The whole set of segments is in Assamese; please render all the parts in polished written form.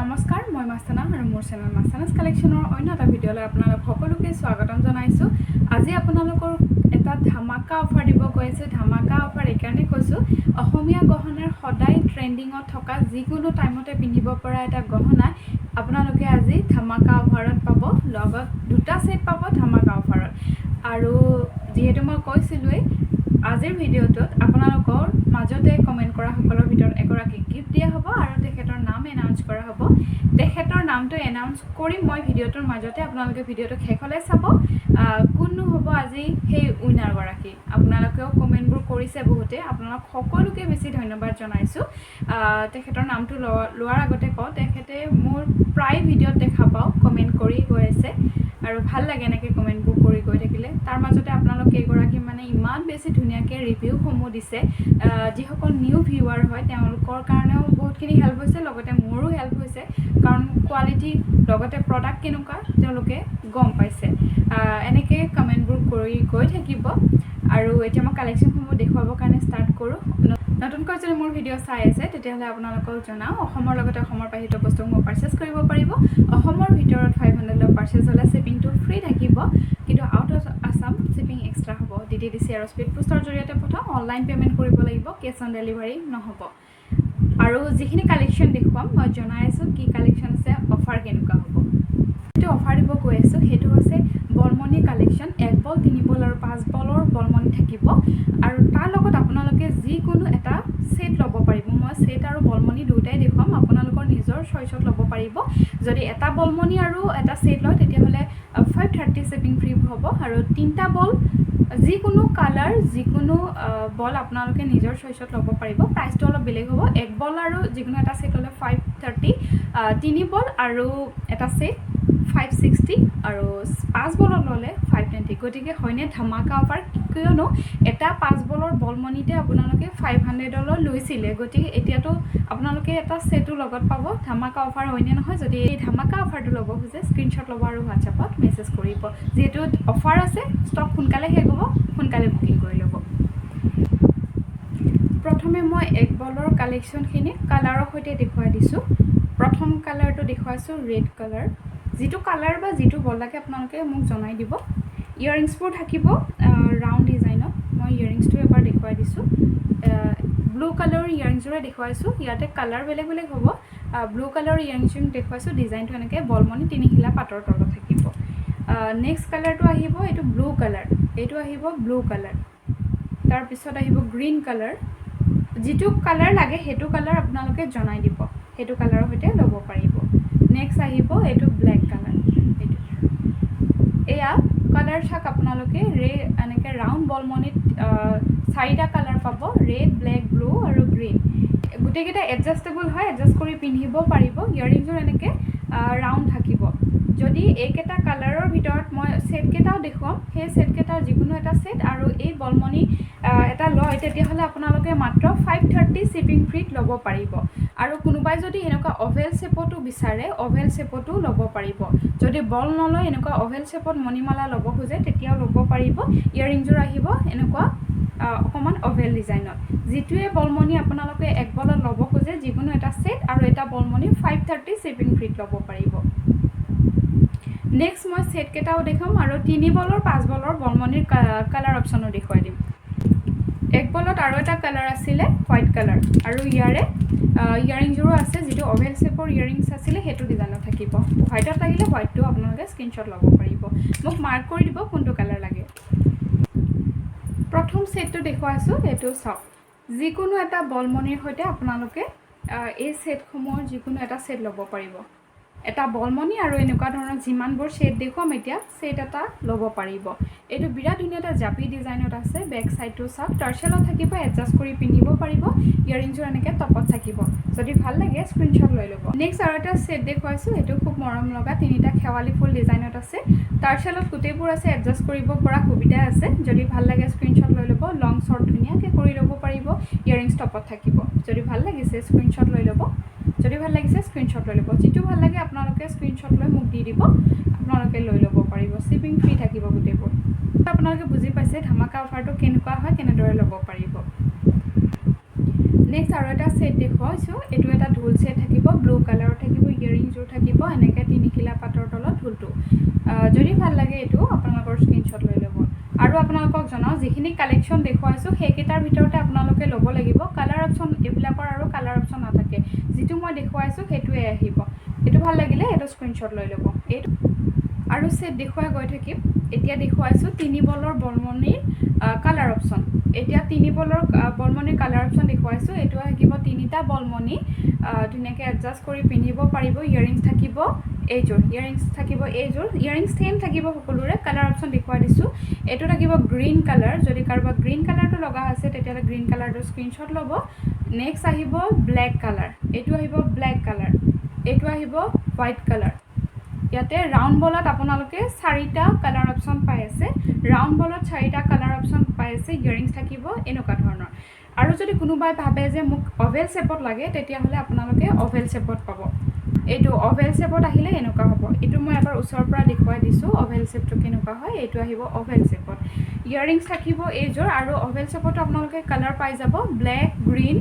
নমস্কাৰ মই মাস্তানা আৰু মোৰ চেনেল মাস্তানাস কালেকশ্যনৰ অন্য এটা ভিডিঅ'লৈ আপোনালোক সকলোকে স্বাগতম জনাইছো। আজি আপোনালোকৰ এটা ধামাকা অফাৰ দিব গৈ আছে। ধামাকা অফাৰ এইকাৰণে কৈছো, অসমীয়া গহনাৰ সদায় ট্ৰেন্ডিঙত থকা যিকোনো টাইমতে পিন্ধিব পৰা এটা গহনা আপোনালোকে আজি ধামাকা অফাৰত পাব। লগত দুটা সেট পাব ধামাকা অফাৰত। আৰু যেহেতু মই কৈছিলোই আজিৰ ভিডিঅ'টোত আপোনালোকৰ মাজতে কমেন্ট কৰা সকলৰ ভিতৰত এগৰাকী গিফট দিয়া হ'ব আৰু তেখেতৰ নাম এনাউন্স কৰা হ'ব। তেখেতৰ নামটো এনাউন্স কৰি মই ভিডিঅ'টোৰ মাজতে আপোনালোকে ভিডিঅ'টো শেষলৈ চাব কোননো হ'ব আজি সেই উইনাৰ গৰাকী। আপোনালোকেও কমেন্টবোৰ কৰিছে বহুতে, আপোনালোক সকলোকে বেছি ধন্যবাদ জনাইছো। তেখেতৰ নামটো লোৱাৰ আগতে কওঁ, তেখেতে মোৰ প্ৰায় ভিডিঅ'ত দেখা পাওঁ কমেন্ট কৰি গৈ আছে আৰু ভাল লাগে এনেকৈ কমেন্টবোৰ কৰি গৈ থাকিলে। তাৰ মাজতে আপোনালোক কেইগৰাকী মানে ইমান বেছি ধুনীয়াকৈ ৰিভিউসমূহ দিছে, যিসকল নিউ ভিউৱাৰ হয় তেওঁলোকৰ কাৰণেও বহুতখিনি হেল্প হৈছে, লগতে মোৰো হেল্প হৈছে, কাৰণ কোৱালিটি লগতে প্ৰডাক্ট কেনেকুৱা তেওঁলোকে গম পাইছে। এনেকৈ কমেণ্টবোৰ কৰি গৈ থাকিব। আৰু এতিয়া মই কালেকশ্যনসমূহ দেখুৱাবৰ কাৰণে ষ্টাৰ্ট কৰোঁ। নতুনকৈ যদি মোৰ ভিডিঅ' চাই আছে তেতিয়াহ'লে আপোনালোকক জনাওঁ, অসমৰ লগতে অসমৰ বাহিৰৰ বস্তুসমূহ পাৰ্চেছ কৰিব পাৰিব। অসমৰ ভিতৰত 500 পাৰ্চেছ হ'লে শ্বিপিংটো ফ্ৰী থাকিব, কিন্তু out of Assam shipping extra হ'ব। DTDC আৰু স্পীড পোষ্টৰ জৰিয়তে পঠাওঁ, অনলাইন পে'মেণ্ট কৰিব লাগিব, কেছ অন ডেলিভাৰী নহ'ব। আৰু যিখিনি কালেকশ্যন দেখুৱাম মই জনাই আছোঁ কি কালেকশ্যন আছে, অফাৰ কেনেকুৱা হ'ব। যিটো অফাৰ দিব গৈ আছোঁ সেইটো হৈছে বলমণি কালেকশ্যন। 1 বল, 3 বল আৰু 5 বলৰ বলমণি থাকিব। আৰু তাৰ লগত আপোনালোকে যিকোনো এটা সেট ল'ব পাৰিব। মই সেট আৰু বলমণি দুটাই দেখুৱাম, আপোনালোকৰ নিজৰ চইচত ল'ব পাৰিব। যদি এটা বলমণি আৰু এটা সেট লয় তেতিয়াহ'লে 530 শ্বিপিং ফ্ৰী হ'ব। আৰু 3টা বল যিকোনো কালাৰ যিকোনো বল আপোনালোকে নিজৰ চইচত ল'ব পাৰিব। প্ৰাইচটো অলপ বেলেগ হ'ব। 1 বল আৰু যিকোনো এটা সেট হ'লে 530, 3 বল আৰু এটা সেট 560 আৰু 5 বলত ল'লে 520। গতিকে হয়নে ধামাকা অফাৰ, কিয়নো এটা 5 বলৰ বলমণিতে আপোনালোকে 500 লৈছিলে, গতিকে এতিয়াতো আপোনালোকে এটা সেটো লগত পাব। ধামাকা অফাৰ হয়নে নহয়? যদি এই ধামাকা অফাৰটো ল'ব খোজে স্ক্ৰীনশ্বট ল'ব আৰু হোৱাটছআপত মেছেজ কৰিব। যিহেতু অফাৰ আছে, ষ্টক সোনকালে শেষ হ'ব, সোনকালে বুকিং কৰি ল'ব। প্ৰথমে মই 1 বলৰ কালেকশ্যনখিনি কালাৰৰ সৈতে দেখুৱাই দিছোঁ। প্ৰথম কালাৰটো দেখুৱাইছোঁ ৰেড কালাৰ। যিটো কালাৰ বা যিটো বল লাগে আপোনালোকে মোক জনাই দিব। ইয়াৰিংছবোৰ থাকিব ৰাউণ্ড ডিজাইনত। মই ইয়াৰিংছটো এবাৰ দেখুৱাই দিছোঁ। ব্লু কালাৰৰ ইয়াৰিংছৰে দেখুৱাইছোঁ, ইয়াতে কালাৰ বেলেগ বেলেগ হ'ব। ব্লু কালাৰৰ ইয়াৰিংছ দেখুৱাইছোঁ, ডিজাইনটো এনেকৈ বলমণি 3 শিলা পাতৰ তলত থাকিব। নেক্সট কালাৰটো আহিব, এইটো ব্লু কালাৰ, এইটো আহিব ব্লু কালাৰ। তাৰপিছত আহিব গ্ৰীণ কালাৰ। যিটো কালাৰ লাগে সেইটো কালাৰ আপোনালোকে জনাই দিব, সেইটো কালাৰৰ সৈতে ল'ব পাৰিব। নেক্সট আহিব এইটো ব্লেক কালাৰ। এইটো এয়া কালাৰ চাক আপোনালোকে এনেকৈ ৰাউণ্ড বলমণিত 4টা কালাৰ পাব, ৰেড, ব্লেক, ব্লু আৰু গ্ৰীণ। গোটেইকেইটা এডজাষ্টেবল হয়, এডজাষ্ট কৰি পিন্ধিব পাৰিব। ইয়াৰিংছৰ এনেকৈ ৰাউণ্ড থাকিব। যদি এইকেইটা কালাৰৰ ভিতৰত মই ছেটকেইটাও দেখুৱাম, সেই ছেটকেইটাৰ যিকোনো এটা ছেট আৰু এই বলমণি এটা লয় তেতিয়াহ'লে আপোনালোকে মাত্ৰ 530 শ্বিপিং ফ্ৰীত ল'ব পাৰিব। আৰু কোনোবাই যদি এনেকুৱা অভেল শ্বেপতো বিচাৰে, অভেল শ্বেপতো ল'ব পাৰিব। যদি বল নলয় এনেকুৱা অভেল শ্বেপত মণিমালা ল'ব খোজে তেতিয়াও ল'ব পাৰিব। ইয়াৰিংছৰ আহিব এনেকুৱা অকণমান অভেল ডিজাইনত। যিটোৱে বলমণি আপোনালোকে 1 বলত ল'ব খোজে, যিকোনো এটা ছেট আৰু এটা বলমণি 530 শ্বিপিং ফ্ৰীত ল'ব পাৰিব। নেক্সট মই ছেটকেইটাও দেখাম আৰু 3 বলৰ 5 বলৰ বলমণিৰ কালাৰ অপশ্যনো দেখুৱাই দিম। 1 বলত আৰু এটা কালাৰ আছিলে হোৱাইট কালাৰ, আৰু ইয়াৰে ইয়াৰিংছৰো আছে। যিটো অভেল শ্বেপৰ ইয়াৰিংছ আছিলে সেইটো ডিজাইনত থাকিব। হোৱাইটত লাগিলে হোৱাইটটো আপোনালোকে স্ক্ৰীনশ্বট ল'ব পাৰিব। মোক মাৰ্ক কৰি দিব কোনটো কালাৰ লাগে। প্ৰথম ছেটটো দেখুৱাইছোঁ, এইটো চাওক। যিকোনো এটা বলমণিৰ সৈতে আপোনালোকে এই ছেটসমূহৰ যিকোনো এটা ছেট ল'ব পাৰিব। এটা বলমণি আৰু এনেকুৱা ধৰণৰ যিমানবোৰ ছেট দেখুৱাম এতিয়া, ছেট এটা ল'ব পাৰিব। এইটো বিৰাট ধুনীয়া এটা জাপি ডিজাইনত আছে। বেক ছাইডটো চাওক, টাৰ্চেলত থাকিব, এডজাষ্ট কৰি পিন্ধিব পাৰিব। ইয়াৰিংছৰ এনেকৈ টপত থাকিব। যদি ভাল লাগে স্ক্ৰীনশ্বট লৈ ল'ব। নেক্সট আৰু এটা ছেট দেখুৱাইছোঁ, এইটো খুব মৰম লগা 3টা খেৱালি ফুল ডিজাইনত আছে। টাৰ্চেলত গোটেইবোৰ আছে, এডজাষ্ট কৰিব পৰা সুবিধা আছে। যদি ভাল লাগে স্ক্ৰীনশ্বট লৈ ল'ব। লং শ্বৰ্ট ধুনীয়াকৈ কৰি ল'ব পাৰিব। ইয়াৰিংছ টপত থাকিব। যদি ভাল লাগিছে স্ক্ৰীনশ্বট লৈ ল'ব। যদি ভাল লাগিছে স্ক্ৰীনশ্বট লৈ ল'ব। যিটো ভাল লাগে আপোনালোকে স্ক্ৰীনশ্বট লৈ মোক দি দিব, আপোনালোকে লৈ ল'ব পাৰিব। শ্বিপিং ফ্ৰী থাকিব গোটেইবোৰ। আপোনালোকে বুজি পাইছে ধামাকা অফাৰটো কেনেকুৱা হয়, কেনেদৰে ল'ব পাৰিব। নেক্সট আৰু এটা সেট দেখুৱাইছোঁ। এইটো এটা ঢোল সেট থাকিব, ব্লু কালাৰৰ থাকিব, নীলা পাটৰ তলত ঢোলটো যদি ভাল লাগে এইটো আপোনালোকৰ স্ক্ৰীনশ্বট লৈ ল'ব আৰু আপোনালোকক জনাওঁ যিখিনি কালেকশ্যন দেখুৱাইছোঁ সেইকেইটাৰ ভিতৰতে আপোনালোকে ল'ব লাগিব কালাৰ অপশ্যন এইবিলাকৰ আৰু কালাৰ অপশ্যন নাথাকে যিটো মই দেখুৱাইছোঁ সেইটোৱে আহিব এইটো ভাল লাগিলে এইটো স্ক্ৰীনশ্বট লৈ ল'ব এইটো আৰু সেট দেখুৱাই গৈ থাকিম এতিয়া দেখুৱাইছোঁ 3 বলৰ বলমণিৰ কালাৰ অপশ্যন এতিয়া 3 বলৰ বলমণিৰ কালাৰ অপশ্যন দেখুৱাইছোঁ এইটো থাকিব 3টা বলমণি ধুনীয়াকৈ এডজাষ্ট কৰি পিন্ধিব পাৰিব ইয়াৰিংছ থাকিব এইযোৰ ইয়াৰিংছ থাকিব এইযোৰ ইয়াৰিংছ ছেম থাকিব সকলোৰে কালাৰ অপশ্যন দেখুৱাই দিছোঁ এইটো থাকিব গ্ৰীণ কালাৰ যদি কাৰোবাক গ্ৰীণ কালাৰটো লগা আছে তেতিয়াহ'লে গ্ৰীণ কালাৰটো স্ক্ৰীনশ্বট ল'ব নেক্সট আহিব ব্লেক কালাৰ এইটো আহিব ব্লেক কালাৰ এইটো আহিব হোৱাইট কালাৰ ইয়াতে ৰাউণ্ড বলত আপোনালোকে 4টা কালাৰ অপশ্যন পাই আছে ৰাউণ্ড বলত 4টা কালাৰ অপশ্যন পাই আছে ইয়াৰিংছ থাকিব এনেকুৱা ধৰণৰ আৰু যদি কোনোবাই ভাবে যে মোক অভেল শেপত লাগে তেতিয়াহ'লে আপোনালোকে অভেল শেপত পাব এইটো অভেল শেপত আহিলে এনেকুৱা হ'ব এইটো মই এবাৰ ওচৰৰ পৰা দেখুৱাই দিছোঁ অভেল শেপটো কেনেকুৱা হয় এইটো আহিব অভেল শেপত ইয়াৰিংছ থাকিব এইযোৰ আৰু অভেল শেপতো আপোনালোকে কালাৰ পাই যাব ব্লেক গ্ৰীণ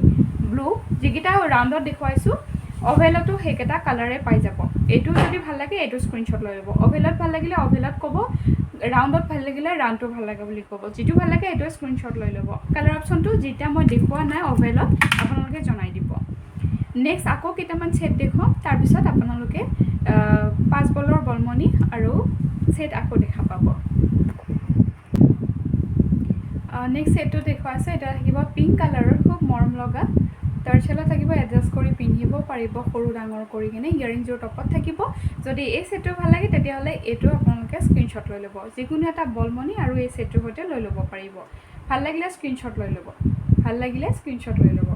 ব্লু যিকেইটা ৰাউণ্ডত দেখুৱাইছোঁ অভেলতো সেইকেইটা কালাৰে পাই যাব এইটো যদি ভাল লাগে এইটো স্ক্ৰীনশ্বট লৈ ল'ব অভেলত ভাল লাগিলে অভেলত ক'ব ৰাউণ্ডত ভাল লাগিলে ৰাউণ্ডটো ভাল লাগে বুলি ক'ব যিটো ভাল লাগে এইটো স্ক্ৰীনশ্বট লৈ ল'ব কালাৰ অপশ্যনটো যেতিয়া মই দেখুওৱা নাই অভেলত আপোনালোকে জনাই দিব নেক্সট আকৌ কেইটামান ছেট দেখুৱাম তাৰপিছত আপোনালোকে 5 বলৰ বলমণি আৰু ছেট আকৌ দেখা পাব নেক্সট ছেটটো দেখুৱাইছে এটা থাকিব পিংক কালাৰৰ খুব মৰম লগা তাৰপিছত থাকিব এডজাষ্ট কৰি পিন্ধিব পাৰিব সৰু ডাঙৰ কৰি কিনে ইয়াৰিংযোৰ টপত থাকিব যদি এই ছেটটো ভাল লাগে তেতিয়াহ'লে এইটো আপোনালোকে স্ক্ৰীনশ্বট লৈ ল'ব যিকোনো এটা বলমণি আৰু এই ছেটটোৰ সৈতে লৈ ল'ব পাৰিব ভাল লাগিলে স্ক্ৰীনশ্বট লৈ ল'ব ভাল লাগিলে স্ক্ৰীনশ্বট লৈ ল'ব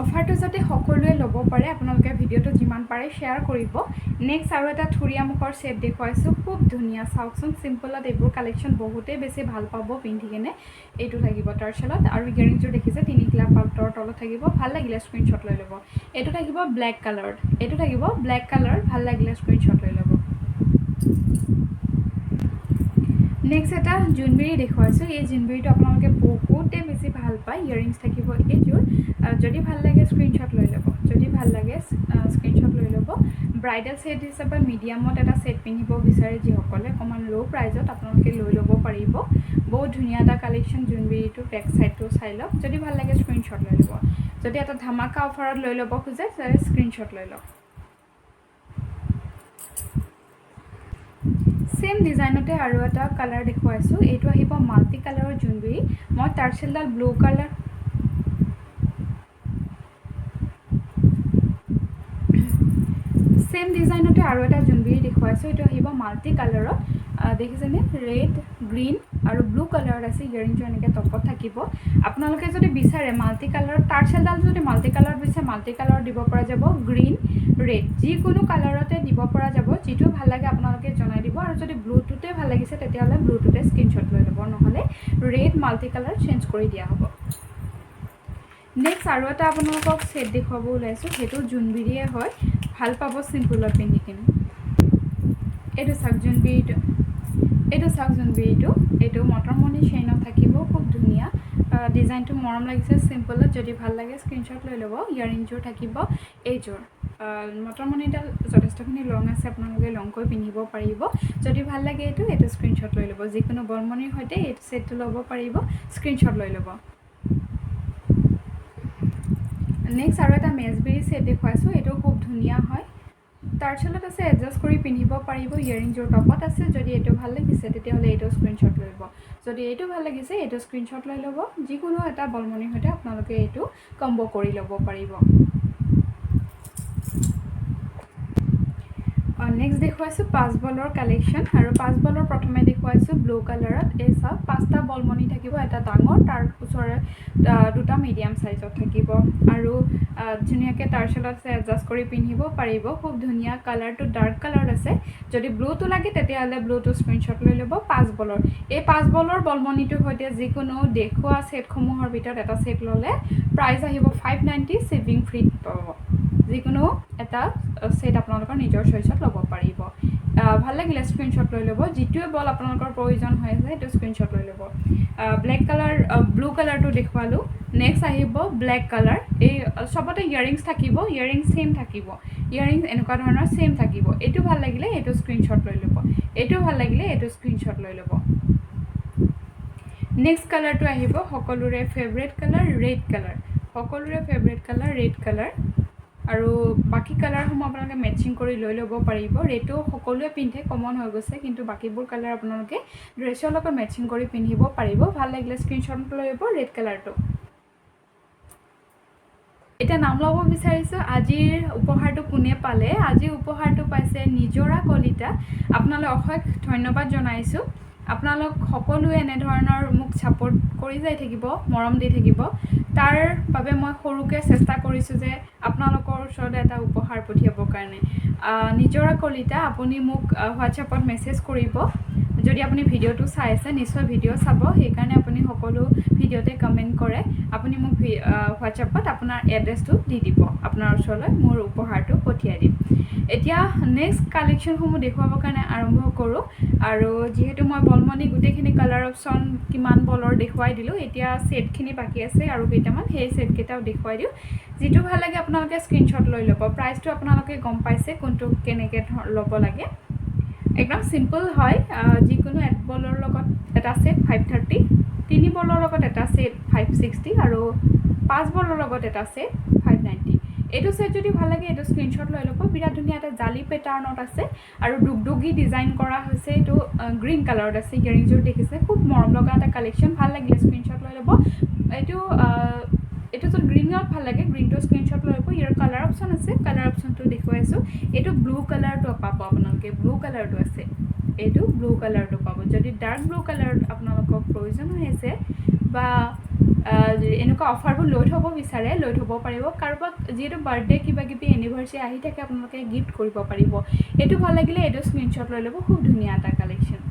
অফাৰটো যাতে সকলোৱে ল'ব পাৰে আপোনালোকে ভিডিঅ'টো যিমান পাৰে শ্বেয়াৰ কৰিব নেক্সট আৰু এটা থুৰীয়া মুখৰ ছেট দেখুৱাইছোঁ খুব ধুনীয়া চাওকচোন চিম্পলত এইবোৰ কালেকশ্যন বহুতেই বেছি ভাল পাব পিন্ধি কিনে এইটো থাকিব তাৰপিছত আৰু ইয়াৰিংযোৰ দেখিছে 3 কিলা পাটৰ তলত থাকিব ভাল লাগিলে স্ক্ৰীনশ্বট লৈ ল'ব এইটো থাকিব ব্লেক কালাৰত এইটো থাকিব ব্লেক কালাৰ ভাল লাগিলে স্ক্ৰীনশ্বট লৈ ল'ব নেক্সট এটা জোনবিৰি দেখুৱাইছোঁ এই জোনবিৰিটো আপোনালোকে বহুতেই বেছি ভাল পায় ইয়াৰিংছ থাকিব এইযোৰ যদি ভাল লাগে স্ক্ৰীনশ্বট লৈ ল'ব যদি ভাল লাগে স্ক্ৰীনশ্বট লৈ ল'ব ব্ৰাইডেল ছেট হিচাপে মিডিয়ামত এটা ছেট পিন্ধিব বিচাৰে যিসকলে অকণমান ল' প্ৰাইজত আপোনালোকে লৈ ল'ব পাৰিব বহুত ধুনীয়া এটা কালেকশ্যন জোনবিৰিটো বেক ছাইডটো চাই লওক যদি ভাল লাগে স্ক্ৰীনশ্বট লৈ ল'ব যদি এটা ধামাকা অফাৰত লৈ ল'ব খোজে তেতিয়াহ'লে স্ক্ৰীনশ্বট লৈ লওক সেম ডিজাইনতে আৰু এটা কালাৰ দেখুৱাইছোঁ এইটো আহিব মাল্টি কালাৰৰ জোনবিৰি মই টাৰ্চেলডাল ব্লু কালাৰ সেম ডিজাইনতে আৰু এটা জোনবিৰি দেখুৱাইছোঁ এইটো আহিব মাল্টি কালাৰত দেখিছেনে ৰেড গ্ৰীণ আৰু ব্লু কালাৰত আছে ইয়াৰিংটো এনেকৈ টপত থাকিব আপোনালোকে যদি বিচাৰে মাল্টি কালাৰত টাৰ্চেলডাল যদি মাল্টি কালাৰত বিচাৰে মাল্টি কালাৰত দিব পৰা যাব গ্ৰীণ ৰেড যিকোনো কালাৰতে দিব পৰা যাব যিটো ভাল লাগে আপোনালোকে জনাই দিব আৰু যদি ব্লুটোতে ভাল লাগিছে তেতিয়াহ'লে ব্লুটোতে স্ক্ৰীনশ্বট লৈ ল'ব নহ'লে ৰেড মাল্টি কালাৰ চেঞ্জ কৰি দিয়া হ'ব নেক্সট আৰু এটা আপোনালোকক ছেট দেখুৱাব ওলাইছোঁ সেইটো জোনবিৰিয়ে হয় ভাল পাব চিম্পুলত পিন্ধি কিনে এইটো চাওক জোনবিৰিটো এইটো মটৰমণি চেইনত থাকিব খুব ধুনীয়া ডিজাইনটো মৰম লাগিছে চিম্পলত যদি ভাল লাগে স্ক্ৰীনশ্বট লৈ ল'ব ইয়াৰিংযোৰ থাকিব এইযোৰ মটৰমণিডাল যথেষ্টখিনি লং আছে আপোনালোকে লংকৈ পিন্ধিব পাৰিব যদি ভাল লাগে এইটো স্ক্ৰীনশ্বট লৈ ল'ব যিকোনো বলমণিৰ সৈতে এইটো ছেটটো ল'ব পাৰিব স্ক্ৰীনশ্বট লৈ ল'ব নেক্সট আৰু এটা মেজবিৰি ছেট দেখুৱাইছোঁ এইটো খুব ধুনীয়া হয় টাৰ্চেলত আছে এডজাষ্ট কৰি পিন্ধিব পাৰিব ইয়াৰিংযোৰ টপত আছে যদি এইটো ভাল লাগিছে তেতিয়াহ'লে এইটো স্ক্ৰীনশ্বট লৈ ল'ব যদি এইটো ভাল লাগিছে এইটো স্ক্ৰীনশ্বট লৈ ল'ব যিকোনো এটা বলমণিৰ সৈতে আপোনালোকে এইটো কম্ব কৰি ল'ব পাৰিব নেক্সট দেখুৱাইছোঁ 5 বলৰ কালেকশ্যন আৰু 5 বলৰ প্ৰথমে দেখুৱাইছোঁ ব্লু কালাৰত এই চাওক 5টা বলমণি থাকিব এটা ডাঙৰ তাৰ ওচৰে 2টা মিডিয়াম ছাইজত থাকিব আৰু ধুনীয়াকৈ টাৰ্চেলত এডজাষ্ট কৰি পিন্ধিব পাৰিব খুব ধুনীয়া কালাৰটো ডাৰ্ক কালাৰত আছে যদি ব্লুটো লাগে তেতিয়াহ'লে ব্লুটো স্ক্ৰীনশ্বট লৈ ল'ব 5 বলৰ এই 5 বলৰ বলমণিটোৰ সৈতে যিকোনো দেখুওৱা ছেটসমূহৰ ভিতৰত এটা ছেট ল'লে প্ৰাইচ আহিব 590 শ্বিপিং ফ্ৰী পাব যিকোনো এটা ছেট আপোনালোকৰ নিজৰ চইচত ল'ব পাৰিব ভাল লাগিলে স্ক্ৰীনশ্বট লৈ ল'ব যিটোৱে বল আপোনালোকৰ প্ৰয়োজন হৈ আছে সেইটো স্ক্ৰীনশ্বট লৈ ল'ব ব্লেক কালাৰ ব্লু কালাৰটো দেখুৱালোঁ নেক্সট আহিব ব্লেক কালাৰ এই চবতে ইয়াৰিংছ থাকিব ইয়াৰিংছ সেম থাকিব ইয়াৰিংছ এনেকুৱা ধৰণৰ সেম থাকিব এইটো ভাল লাগিলে এইটো স্ক্ৰীনশ্বট লৈ ল'ব এইটো ভাল লাগিলে এইটো স্ক্ৰীনশ্বট লৈ ল'ব নেক্সট কালাৰটো আহিব সকলোৰে ফেভৰেট কালাৰ ৰেড কালাৰ সকলোৰে ফেভৰেট কালাৰ ৰেড কালাৰ আৰু বাকি কালাৰসমূহ আপোনালোকে মেচিং কৰি লৈ ল'ব পাৰিব ৰেডটো সকলোৱে পিন্ধে কমন হৈ গৈছে কিন্তু বাকিবোৰ কালাৰ আপোনালোকে ড্ৰেছৰ লগত মেচিং কৰি পিন্ধিব পাৰিব ভাল লাগিলে স্ক্ৰীনশ্বট লৈ ল'ব ৰেড কালাৰটো এটা নাম ল'ব বিচাৰিছোঁ আজিৰ উপহাৰটো কোনে পালে আজিৰ উপহাৰটো পাইছে নিজৰা কলিতা আপোনালৈ অশেষ ধন্যবাদ জনাইছোঁ আপোনালোক সকলোৱে এনে ধৰণৰ মোক সাপোৰ্ট কৰি যাই থাকিব মৰম দি থাকিব তাৰ বাবে মই সৰুকৈ চেষ্টা কৰিছোঁ যে আপোনালোকৰ ওচৰতে এটা উপহাৰ পঠিয়াবৰ কাৰণে নিজৰা কলিতা আপুনি মোক হোৱাটছআপত মেছেজ কৰিব যদি আপুনি ভিডিঅ'টো চাই আছে নিশ্চয় ভিডিঅ' চাব সেইকাৰণে আপুনি সকলো ভিডিঅ'তে কমেণ্ট কৰে আপুনি মোক হোৱাটছআপত আপোনাৰ এড্ৰেছটো দি দিব আপোনাৰ ওচৰলৈ মোৰ উপহাৰটো পঠিয়াই দিম এতিয়া নেক্সট কালেকশ্যনসমূহ দেখুৱাবৰ কাৰণে আৰম্ভ কৰোঁ আৰু যিহেতু মই বলমণি গোটেইখিনি কালাৰ অপশ্যন কিমান বলৰ দেখুৱাই দিলোঁ এতিয়া ছেটখিনি বাকী আছে আৰু কেইটামান সেই ছেটকেইটাও দেখুৱাই দিওঁ যিটো ভাল লাগে আপোনালোকে স্ক্ৰীনশ্বট লৈ ল'ব প্ৰাইচটো আপোনালোকে গম পাইছে কোনটো কেনেকৈ ল'ব লাগে একদম সিম্পল হয় যিকোনো এক বলৰ লগত এটা সেট 530 তিনি বলৰ লগত এটা সেট 560 আৰু 5 বলৰ লগত এটা সেট 590 এইটো সেট যদি ভাল লাগে এইটো স্ক্ৰীনশ্বট লৈ ল'ব বিৰাট ধুনীয়া এটা জালি পেটাৰ্ণত আছে আৰু ডুগডুগি ডিজাইন কৰা হৈছে এইটো গ্ৰীণ কালাৰত আছে ইয়াৰিংযোৰ দেখিছে খুব মৰম লগা এটা কালেকশ্যন ভাল লাগিলে স্ক্ৰীনশ্বট লৈ ল'ব এইটো এইটো যদি গ্ৰীণত ভাল লাগে গ্ৰীণটো স্ক্ৰীনশ্বট লৈ ল'ব ইয়াৰ কালাৰ অপশ্যন আছে কালাৰ অপশ্যনটো দেখুৱাই আছোঁ এইটো ব্লু কালাৰটো পাব আপোনালোকে ব্লু কালাৰটো আছে এইটো ব্লু কালাৰটো পাব যদি ডাৰ্ক ব্লু কালাৰত আপোনালোকক প্ৰয়োজন হৈ আছে বা এনেকুৱা অফাৰবোৰ লৈ থ'ব বিচাৰে লৈ থ'ব পাৰিব কাৰোবাক যিহেতু বাৰ্থডে কিবা কিবি এনিভাৰ্চাৰী আহি থাকে আপোনালোকে গিফ্ট কৰিব পাৰিব এইটো ভাল লাগিলে এইটো স্ক্ৰীনশ্বট লৈ ল'ব খুব ধুনীয়া এটা কালেকশ্যন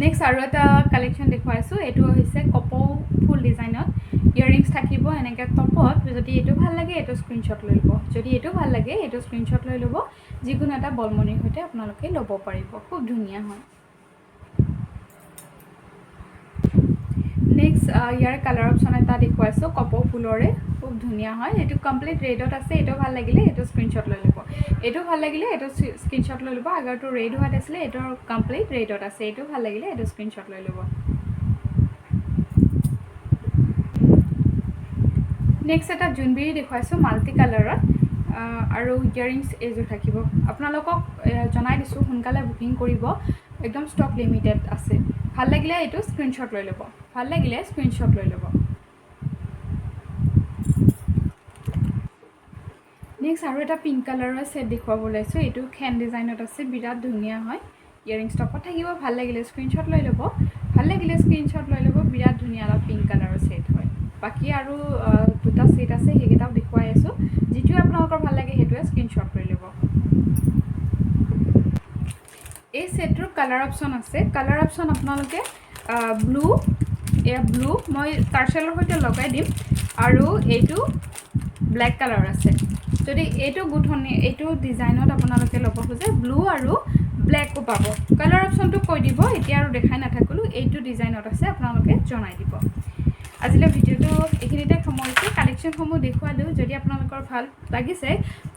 নেক্সট আৰু এটা কালেকশ্যন দেখুৱাইছোঁ এইটো হৈছে কপৌ ফুল ডিজাইনত ইয়াৰিংছ থাকিব এনেকৈ টপত যদি এইটো ভাল লাগে এইটো স্ক্ৰীনশ্বট লৈ ল'ব যদি এইটো ভাল লাগে এইটো স্ক্ৰীনশ্বট লৈ ল'ব যিকোনো এটা বলমণিৰ সৈতে আপোনালোকে ল'ব পাৰিব খুব ধুনীয়া হয় নেক্সট ইয়াৰ কালাৰ অপশ্যন এটা দেখুৱাইছোঁ কপৌ ফুলৰে খুব ধুনীয়া হয় এইটো কমপ্লিট ৰেডত আছে এইটো ভাল লাগিলে এইটো স্ক্ৰীনশ্বট লৈ ল'ব এইটো ভাল লাগিলে এইটো স্ক্ৰীনশ্বট লৈ ল'ব আগৰটো ৰেড হোৱাত আছিলে এইটো কমপ্লিট ৰেডত আছে এইটো ভাল লাগিলে এইটো স্ক্ৰীনশ্বট লৈ ল'ব নেক্সট এটা জোনবিৰি দেখুৱাইছোঁ মাল্টি কালাৰত আৰু ইয়াৰিংছ এইযোৰ থাকিব আপোনালোকক জনাই দিছোঁ সোনকালে বুকিং কৰিব একদম ষ্টক লিমিটেড আছে ভাল লাগিলে এইটো স্ক্ৰীনশ্বট লৈ ল'ব ভাল লাগিলে স্ক্ৰীনশ্বট লৈ ল'ব নেক্সট আৰু এটা পিংক কালাৰৰ ছেট দেখুৱাব ওলাইছোঁ এইটো খেন ডিজাইনত আছে বিৰাট ধুনীয়া হয় ইয়াৰিংছ টপত থাকিব ভাল লাগিলে স্ক্ৰীনশ্বট লৈ ল'ব ভাল লাগিলে স্ক্ৰীনশ্বট লৈ ল'ব বিৰাট ধুনীয়া এটা পিংক কালাৰৰ ছেট হয় বাকী আৰু দুটা ছেট আছে সেইকেইটাও দেখুৱাই আছোঁ যিটোৱে আপোনালোকৰ ভাল লাগে সেইটোৱে স্ক্ৰীনশ্বট লৈ ল'ব এই ছেটটোৰ কালাৰ অপশ্যন আছে কালাৰ অপশ্যন আপোনালোকে ব্লু এয়া ব্লু মই টাৰ্চেলৰ সৈতে লগাই দিম আৰু এইটো ব্লেক কালাৰ আছে যদি এইটো গুঠনি এইটো ডিজাইনত আপোনালোকে ল'ব খোজে ব্লু আৰু ব্লেকো পাব কালাৰ অপশ্যনটো কৈ দিব এতিয়া আৰু দেখাই নাথাকিলোঁ এইটো ডিজাইনত আছে আপোনালোকে জনাই দিব আজিলৈ ভিডিঅ'টো এইখিনিতে সামৰিছোঁ কালেকশ্যনসমূহ দেখুৱালোঁ যদি আপোনালোকৰ ভাল লাগিছে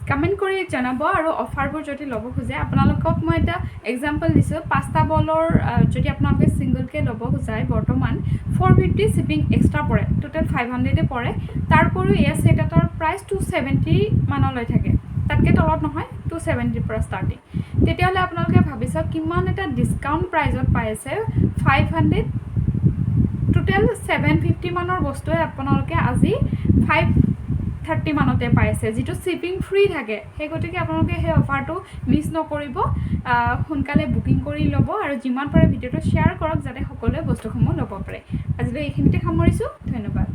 কমেণ্ট কৰি জনাব আৰু অফাৰবোৰ যদি ল'ব খোজে আপোনালোকক মই এটা এক্সাম্পল দিছোঁ 5টা বলৰ যদি আপোনালোকে ছিংগলকৈ ল'ব খোজায় বৰ্তমান 450 শ্বিপিং এক্সট্ৰা পৰে টোটেল 500 পৰে তাৰ উপৰিও এয়া ছেট এটাৰ প্ৰাইচ 270 মানলৈ থাকে তাতকৈ তলত নহয় 270 পৰা ষ্টাৰ্টিং তেতিয়াহ'লে আপোনালোকে ভাবি চাওক কিমান এটা ডিছকাউণ্ট প্ৰাইজত পাই আছে 500 টোটেল 750 মানৰ বস্তুৱে আপোনালোকে আজি 530 মানতে পাই আছে যিটো শ্বিপিং ফ্ৰী থাকে সেই গতিকে আপোনালোকে সেই অফাৰটো মিছ নকৰিব সোনকালে বুকিং কৰি ল'ব আৰু যিমান পাৰে ভিডিঅ'টো শ্বেয়াৰ কৰক যাতে সকলোৱে বস্তুসমূহ ল'ব পাৰে আজিলৈ এইখিনিতে সামৰিছোঁ ধন্যবাদ